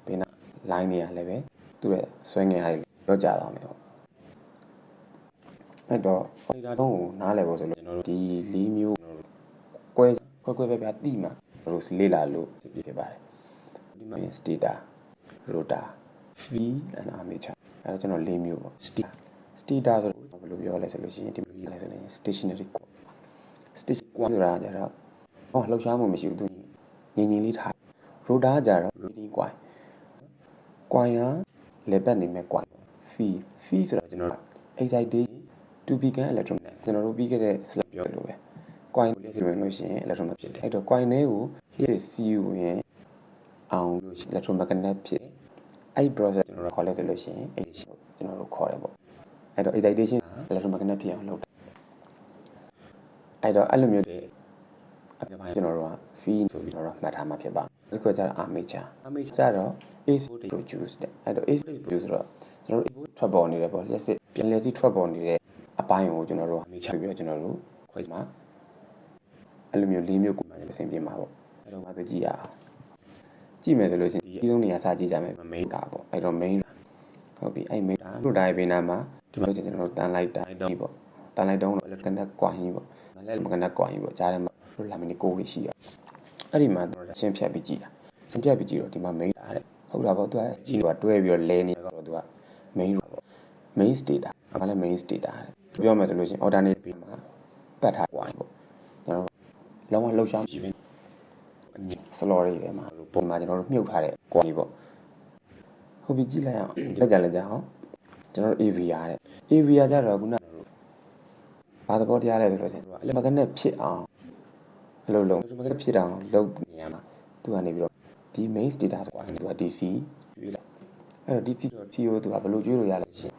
ဘေးနာ line နေရလည်းပဲသူ့ရဲ့ဆွဲငင်ရတယ်ပြောကြတော့မယ်ပေါ့အဲ့တော့ oscillator တုံးကိုနားလည်ဖို့ဆိုလို့ကျွန်တော်တို့ဒီ၄မျိုးကွဲပြားတိမှကျွန်တော်တို့လေ့လာလို့ဖြစ်ပါတယ်ဒီမှာ stator rotor field and armature အဲ့တော့ကျွန်တော်၄မျိုးပေါ့ stator ဆိုတော့ဘယ်လိုပြောလဲဆိုလို့ရှိရင်ဒီလိုရေးလဲဆိုရင် stationary coilဆိုတာကြတော့လှုပ်ရှားမှုမရှိဘူးသူငြိမ်လေးထား rotor ကြတော့ rotating coil ကလေပတ်နေမဲ့ coil field ဆိုတော့ကျွန်တော်တို့ excitation to begin electromagnet ကျွန်တော်တို့ပြီးခဲ့တဲ့ slide ပြောလို့ပဲ coil ကိုလက်စီဝင်လို့ရှိရင် electromagnet ဖြစ်တယ်အဲ့တော့ coil လေးကိုလက်စီဝင်အောင်လို့ရှိရင် electromagnet ဖြစ်တယ်အဲ့ဒီ process ကျွန်တော်တို့ခေါ်လဲဆိုလို့ရှိရင် excitation ကျွန်တော်တို့ခေါ်တယ်ပေါ့အဲ့တော့ excitation electromagnet ဖြစ်အောင်လုပ်တယ်အဲ့တော့အဲ့လိုမျိုးအပြပိုင်းကျွန်တော်တို့က field ဆိုပြီးတော့မှတ်ထားမှာဖြစ်ပါဒီကကျတော့ armature ကျတော့ AC produce တဲ့အဲ့တော့ AC produce ဆိုတော့ကျွန်တော်တို့ ထွက်ပေါ်နေတယ်ပေါ့လျှက်စစ်ပြန်လျှက်စီထွက်ပေါ်နေတဲ့အပိုင်းကိုကျွန်တော်တို့ armature ပြီးတော့ကျွန်တော်တို့ခွဲမှာအဲ့လိုမျိုး၄မျိုးကိုမှအဆင်ပြေမှာပေါ့အဲ့တော့ငါတို့ကြည့်ရအောင်ကြည့်မယ်ဆိုလို့ရှိရင်ဒီအဆုံးနေရာစကြည့်ကြမယ် main တာပေါ့အဲ့တော့ main ဟုတ်ပြီအဲ့ main တာတို့တိုင်းပေးနာမှာဒီမှာကျွန်တော်တို့တန်းလိုက်တာပေါ့တန်းလိုက်တော့ electronic ကွာရင်းပေါ့လက်မကနက်ကွာရင်းပေါ့ကြားထဲမှာတို့လာမီနီကိုတွေရှိရအဲ့ဒီမှာကျွန်တော်ရှင်းဖြတ်ပြီးကြည့်တာရှင်းဖြတ်ပြီးကြည့်တော့ဒီမှာ main တာတဲ့ဟုတ်တာပေါ့သူကကြည့်တော့တွဲပြီးတော့လဲနေတော့သူက main ပေါ့ main stator ဘာလဲ main stator တဲ့ပြောမယ်ဆိုလို့ရှိရင် alternate ပြီးမှာပတ်ထားကွာရင်းပေါ့ကျွန်တော်လုံးဝလှုပ်ရှားမရှိဘူးစလော်တွေထဲမှာပုံမှာကျွန်တော်တို့မြုပ်ထားတဲ့ကွာရင်းပေါ့ဟုတ်ပြီကြည့်လိုက်အောင်လက်ကြအောင်ကျွန်တော်တို့ AVR တဲ့ AVR ကြတော့ခုနဘာသဘောတရားလဲဆိုတော့ကျွန်တော်အလမကနဲ့ဖြစ်အောင်အလုပ်လုံးမကနဲ့ဖြစ်အောင်လုပ်နေရမှာသူကနေပြီးတော့ဒီ main data ဆိုတော့သူက DC ကျွေးလိုက်အဲ့တော့ DC တော့ TO သူကဘယ်လိုကျွေးလို့ရလဲရှင်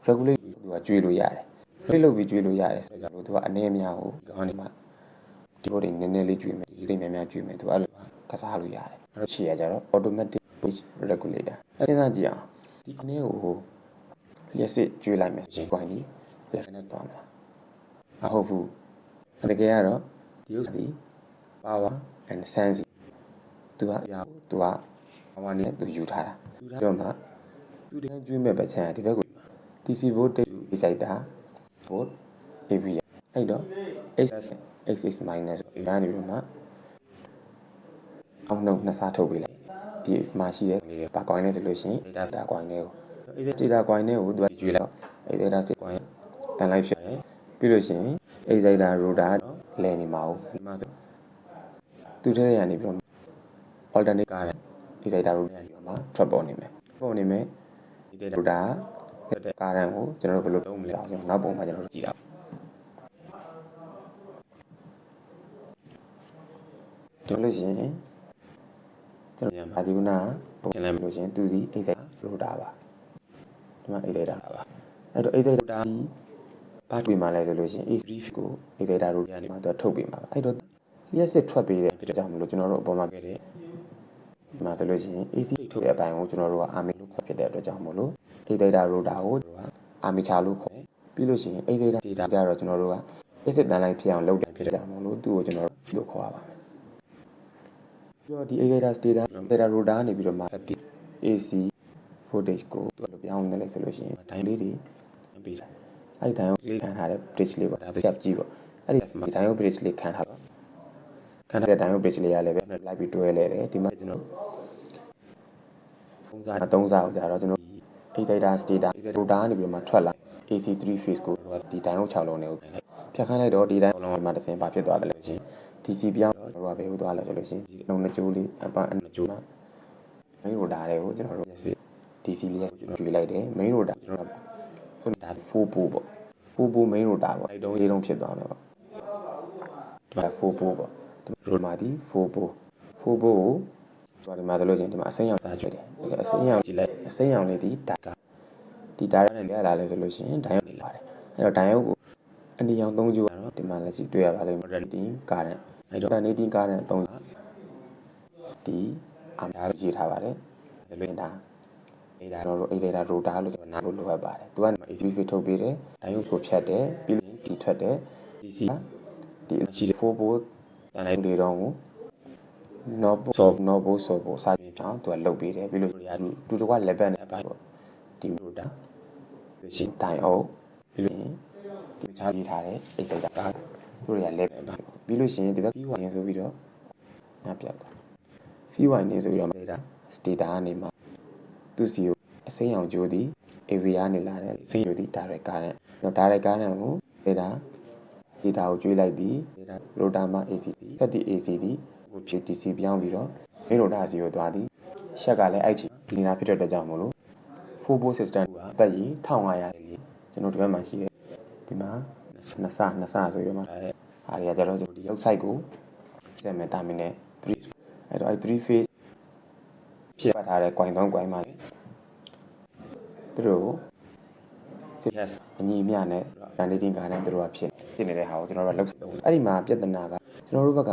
regulate သူကကျွေးလို့ရတယ် regulate လုပ်ပြီးကျွေးလို့ရတယ်ဆိုတော့သူကအနေအများကိုခေါင်းနေမှာဒီဘက်တွေနည်းနည်းလေးကျွေးမယ်ဒီလေးများများကျွေးမယ်သူအဲ့လိုကစားလို့ရတယ်အဲ့တော့ခြေရကြတော့ automatic regulator အဲ့ဒါကြည့်အောင်ဒီခင်းကိုလျှက်စစ်ကျွေးလိုက်မယ်ရှင်ကွိုင်းကြီးလက်နဲ့တော့မှာမဟုတ်ဘူးတကယ်ကတော့ဒီဥစ္စာဒီ power and sense သူကpower နဲ့သူယူထားတာပြီးတော့မှသူတန်းကျွေးမဲ့ပတ်ချမ်းဒီဘက်ကို DC voltage exciter volt AVR အဲ့တော့ x minus ဆိုဒါနေပြီးတော့မှအောင်နှုတ်နှစ်စားထုတ်ပေးလိုက်ဒီမှာရှိတဲ့ပါကွိုင်းနဲ့ဆိုလို့ရှိရင် data ကွိုင်းနဲ့ကို data ကွိုင်းနဲ့ကိုသူကကျွေးလိုက်အဲ့ data ကွိုင်းတန်လိုက်ဖြစ်တယ်ပြီးလို့ရှိရင် exciter rotor လဲနေမှာဒီမှာဆိုသူထဲရနေပြီးတော့ alternate current exciter rotor ကနေပြီးတော့မှထွက်ပေါ်နေမယ်ဒီ rotor current ကိုကျွန်တော်တို့ဘယ်လိုသုံးမလဲအောင်ကျွန်တော်နောက်ပုံမှာကျွန်တော်တို့ကြည့်တာဒီလိုရှိရင်ကျွန်တော်ဗာဒီကုနာပုံပြန်လိုက်လို့ရှိရင်သူစီ exciter rotor ပါဒီမှာ exciter ပါအဲ့တော့ exciter rotor ဘာတွေ့မှလဲဆိုလို့ရှိရင် ACကို exciter rotor ကနေမှသူထုတ်ပေးမှာပါအဲ့တော့လျှက်စစ်ထွက်ပေးတဲ့ဖြစ်တဲ့ကြောင့်မလို့ကျွန်တော်တို့အပေါ်မှာခဲ့တဲ့ဒီမှာဆိုလို့ရှိရင် AC ထုတ်တဲ့အပိုင်းကိုကျွန်တော်တို့က armature လို့ခေါ်ဖြစ်တဲ့အတွက်ကြောင့်မလို့ exciter rotor ကို armature လို့ခေါ်ပြီးလို့ရှိရင် exciter data ကြတော့ကျွန်တော်တို့က AC တန်လိုက်ဖြစ်အောင်လုပ်တယ်ဖြစ်တဲ့ကြောင့်မလို့သူ့ကိုကျွန်တော်တို့လို့ခေါ်ရပါမယ်ပြီးတော့ဒီ exciter rotor ကနေပြီးတော့မှ AC voltage ကိုသူ့လိုပြောင်းနေလဲဆိုလို့ရှိရင်ဒိုင်းလေးတွေပေးတာအဲ့ဒီဒိုင်းကိုခံထားတဲ့ bridge လေးပေါ့ဒါဆို cap ကြီးပေါ့အဲ့ဒီဒိုင်းကို bridge လေးခံထားတော့ခံထားတဲ့ဒိုင်းကို bridge လေးရလည်းပဲလိုက်ပြီးတွဲလဲတယ်ဒီမှာကျွန်တော်သုံးစားကိုကြာတော့ကျွန်တော် exciter stator rotor နေပြီးတော့မှထွက်လာ AC3 phase ကိုဒီဒိုင်းကို6လုံးနဲ့ဖြတ်ခိုင်းလိုက်တော့ဒီဒိုင်းလုံးမှာတစ်စင်ပါဖြစ်သွားတယ်လို့ရှင် DC ပြောင်းတော့ဘယ်ဟိုသွားလဲဆိုလို့ရှင်ဒီလုံးနှစ်ကျိုးလေးအပန်းအနှစ်ကျိုးမှာ main rotor တွေကိုကျွန်တော်တို့ DC လေးကျွေးလိုက်တယ် main rotor ကျွန်တော်ဆိုတာ4ပို့ပေါ့4ပို့ main rotor ပေါ့အဲ့တုံးရေးတုံးဖြစ်သွားမယ်ပေါ့ဒီမှာ4ပို့ပေါ့ဒီမှာဒီ4ပို့ကိုဆိုဒီမှာဆိုလို့ချင်းဒီမှာအစိမ်းရောင်စားကျွေးတယ်အစိမ်းရောင်ကြည့်လိုက်အစိမ်းရောင်လေးဒီဒါရနဲ့လဲလာလဲဆိုလို့ရှိရင်ဒိုင်းရုပ်နေလာတယ်အဲ့တော့ဒိုင်းရုပ်ကိုအနီရောင်3ကျိုးကတော့ဒီမှာလက်ရှိတွေ့ရပါလိမ့်မယ် alternating current အဲ့တော့ alternating current 3ဒီအာမရေးထားပါတယ်ဒါလို့ဒါ ဒါကျွန်တော်တို့ excited rotor လို့ကျွန်တော်နားလို့လိုအပ်ပါတယ်သူက AC fit ထုတ်ပေးတယ်ဒိုင်းယုတ်ကိုဖြတ်တယ်ပြီးလို့ဒီထွက်တယ် DC ဒီအခြေ4 volt တန်လိုက်တွေတော့ကို no so ပို့စာပြင်ချောင်းသူကလုတ်ပေးတယ်ပြီးလို့တူတကွ level နဲ့ပါပေါ့ဒီ rotor ပြီးရှင်တိုင်အောင်ပြီးလို့ဒီချားပြီးထားတယ် excited ကသူတွေက level ပါပြီးလို့ရှိရင်ဒီဘက် P1 ဆိုပြီးတော့ညပြတ်သွား P1 နေဆိုပြီးတော့ data stator ကနေမှာသူစီကိုအစိမ်းအောင်ကြိုးသည် AV ကနေလာတယ်အစိမ်းကြိုးသည် direct current တော့ direct current ကို data ကိုကျွေးလိုက်သည် data rotor မှာ AC သည်ဖက်သည် AC သည်ဟိုဖြစ် DC ပြောင်းပြီးတော့ main rotor စီကိုသွားသည်ရှက်ကလည်းအဲ့ချီဒီနာဖြစ်တဲ့ကြောင့်မလို့ 4 volt system ကပတ်ကြီး1500လေးကျွန်တော်ဒီဘက်မှာရှိတယ်ဒီမှာနှစ်ဆဆိုပြီးတော့မှအားရကြတော့ဒီ outside ကိုဆက်မယ် terminal 3အဲ့တော့အဲ့3 phase ဖြစ်ပတ်ထားတဲ့ coin 3 coin မှာလေသူတို့ yes အညီအမျှနဲ့ rotating current သူတို့ကဖြစ်နေတဲ့ဟာကိုကျွန်တော်တို့ကလောက်အဲ့ဒီမှာပြဿနာကကျွန်တော်တို့ဘက်က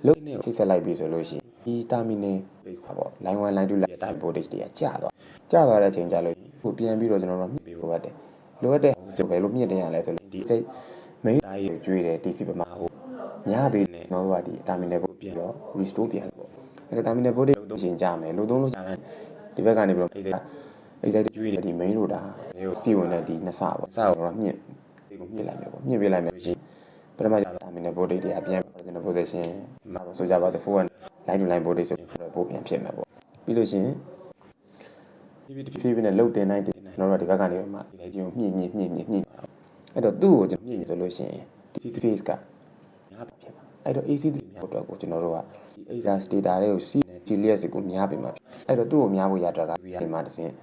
လုတ်နဲ့ထိဆက်လိုက်ပြီဆိုလို့ရှိရင်ဒီ terminal ပေါ့ line 1 line 2 line 3 voltage တွေကကျသွားတဲ့အချိန်ကျလို့ဟိုပြန်ပြီးတော့ကျွန်တော်တို့မြှင့်ပေးဖို့ပါတယ်လိုအပ်တဲ့ကျွန်တော်ဘယ်လိုမြှင့်တင်ရလဲဆိုလို့ဒီစိတ် main ဓာတ်ကြီးကိုကျွေးတယ် DC ပမာကိုများပြီးနေကျွန်တော်တို့ကဒီ terminal ကိုပြန်တော့ restore ပြန်လို့ပေါ့အဲ့တော့ terminal voltage ကိုသုံးကြမယ်လို့သုံးလို့ရတယ်ဒီဘက်ကနေပြီးတော့exact ကျွေးတယ်ဒီ main rotor ကိုစီဝင်တဲ့ဒီနှစ်ဆပေါ့စတော့မြင့်ဒီကိုမြင့်လိုက်မယ်ပေါ့မြင့်ပေးလိုက်မယ်ရှိပထမကျတော့ terminal voltage တွေကပြန် original position မှာဆိုကြပါတော့ 4 line to line voltage ဆိုတော့ပို့ပြန်ဖြစ်မှာပေါ့ပြီးလို့ရှိရင်ဖြည်းဖြည်းနဲ့လုတ်တင်နိုင်တယ်ကျွန်တော်တို့ဒီဘက်ကနေတော့မှ exact ကိုမြင့်အဲ့တော့သူ့ကိုကျွန်တော်မြင့်ဆိုလို့ရှိရင်ဒီ phase ကများပါဖြစ်ပါအဲ့တော့ AC များအတွက်ကိုကျွန်တော်တို့ကဒီ extra stator တွေကိုစီးနေ GLS ကိုများပေးမှာအဲ့တော့သူ့ကိုများဖို့ရအတွက်က VI မှာတစ်စင်း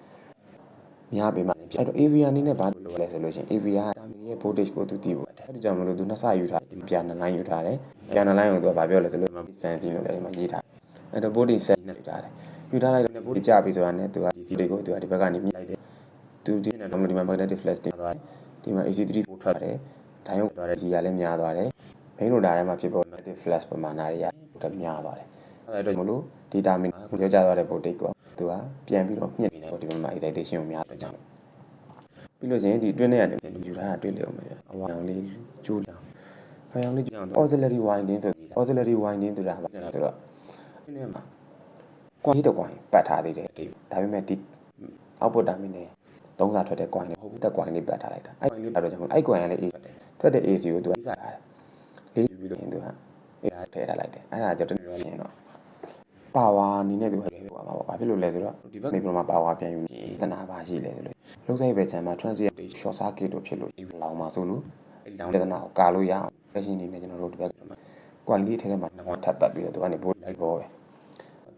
များပေးမှာအဲ့တော့ AV အနေနဲ့ဘာလို့လဲဆိုလို့ရှိရင် AV က terminal ရဲ့ voltage ကိုသူသိဖို့အဲ့ဒီကြောင့်မလို့သူနှစ်ဆယူထားဒီပြန်2 line ယူထားတယ်ပြန်2 line ကိုသူကဘာပြောလဲဆိုလို့စမ်းစီလို့လည်းဒီမှာရေးထားအဲ့တော့ voltage 7နဲ့ယူထားတယ်ယူထားလိုက်တော့ voltage ကျပြီဆိုတာနဲ့သူက DC တွေကိုသူကဒီဘက်ကနေမြှင့်လိုက်တယ်သူဒီနဲ့တော့ဒီမှာ magnetic flash တင်သွားတယ်ဒီမှာ AC3 ပို့ထွက်တယ်ဒိုင်းရုပ်သွားတဲ့ကြီးကလည်းများသွားတယ် main rotor ထဲမှာဖြစ်ပေါ် magnetic flash ပမာဏတွေကတက်များသွားတယ်အဲ့ဒါအတွက်မလို့ဒီ terminal ကိုကြောက်ကြသွားတဲ့ voltage ကိုသူကပြန်ပြီးတော့မြင့်နေတယ်ဒီမှာ excitation ကိုများတော့ကြောင်းပြီးလို့ရှိရင်ဒီတွင်းထဲကနေယူထားတာတွေ့လေအောင်မယ်အဝါရောင်လေးကျိုးလောင်အဝါရောင်လေးကျိုးလောင် auxiliary winding ဆိုပြီး auxiliary winding ဆိုတာပါဆိုတော့တွင်းထဲမှာကွန်ကြီးတစ်ကွန်ပတ်ထားသေးတယ်ဒါပေမဲ့ဒီ output terminal သုံးစာထွက်တဲ့ coin လေးဟုတ်ဘူးတက် coin လေးပတ်ထားလိုက်တာအဲ့ coin လေးပတ်တော့ကြောင့်အဲ့ coin ကလည်း AC ထွက်တဲ့ AC ကိုသူကစထားတယ်လေးယူပြီးတော့ရင်သူကအဲ့ဒါထည့်ထားလိုက်တယ်အဲ့ဒါကြောင့်တနေ့တော့နေတော့ power အနေနဲ့သူကလေးပေါ့မှာပေါ့ဘာဖြစ်လို့လဲဆိုတော့ဒီဘက်နေပြီးတော့ power ပြန်ယူနေသနာပါရှိလဲဆိုလို့လုံးဆိုင်ပဲချမ်းမှာ transient short circuit တို့ဖြစ်လို့လောင်မှာဆိုလို့အဲ့လောင်တဲ့သနာကိုကာလို့ရအောင် fashion နေနဲ့ကျွန်တော်တို့ဒီဘက်မှာ coin လေးထဲထဲမှာတော့ထပ်ပတ်ပြီးတော့သူကနေ board light ပေါ်ပဲ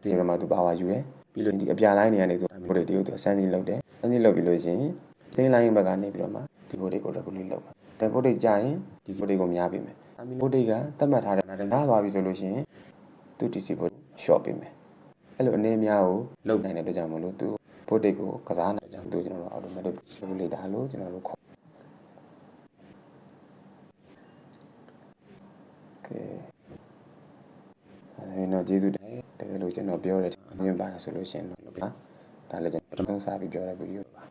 ဒီမှာသူ power ယူတယ်ပြီးလို့ဒီအပြာ line တွေကနေသူ board တွေကိုသူစမ်းစီလုပ်တယ်စမ်းစီလုပ်ပြီးလို့ရှိရင် lane line ဘက်ကနေပြီးတော့မှဒီ board တွေကို regulate လုပ်မှာဒီ board တွေကြာရင်ဒီ board တွေကိုများပေးမယ် board တွေကသတ်မှတ်ထားတဲ့နားသွားပြီဆိုလို့ရှိရင်သူ DC board short ပေးမယ်အဲ့လိုအနေများကိုလုတ်နိုင်တဲ့အတွက်ကြောင့်မလို့သူ board တွေကိုကစားနိုင်တဲ့ကြောင့်သူကျွန်တော်တို့ automatic regulator လို့ကျွန်တော်တို့ခေါ်အဲ့တော့ကျေးဇူးတင်တကယ်လို့ကျွန်တော်ပြောတဲ့အမြင်ပါဆိုလို့ရှိရင်တော့ဒါလည်းကျွန်တော်ပထမဆုံးစပြီးပြောတဲ့ဗီဒီယိုပါ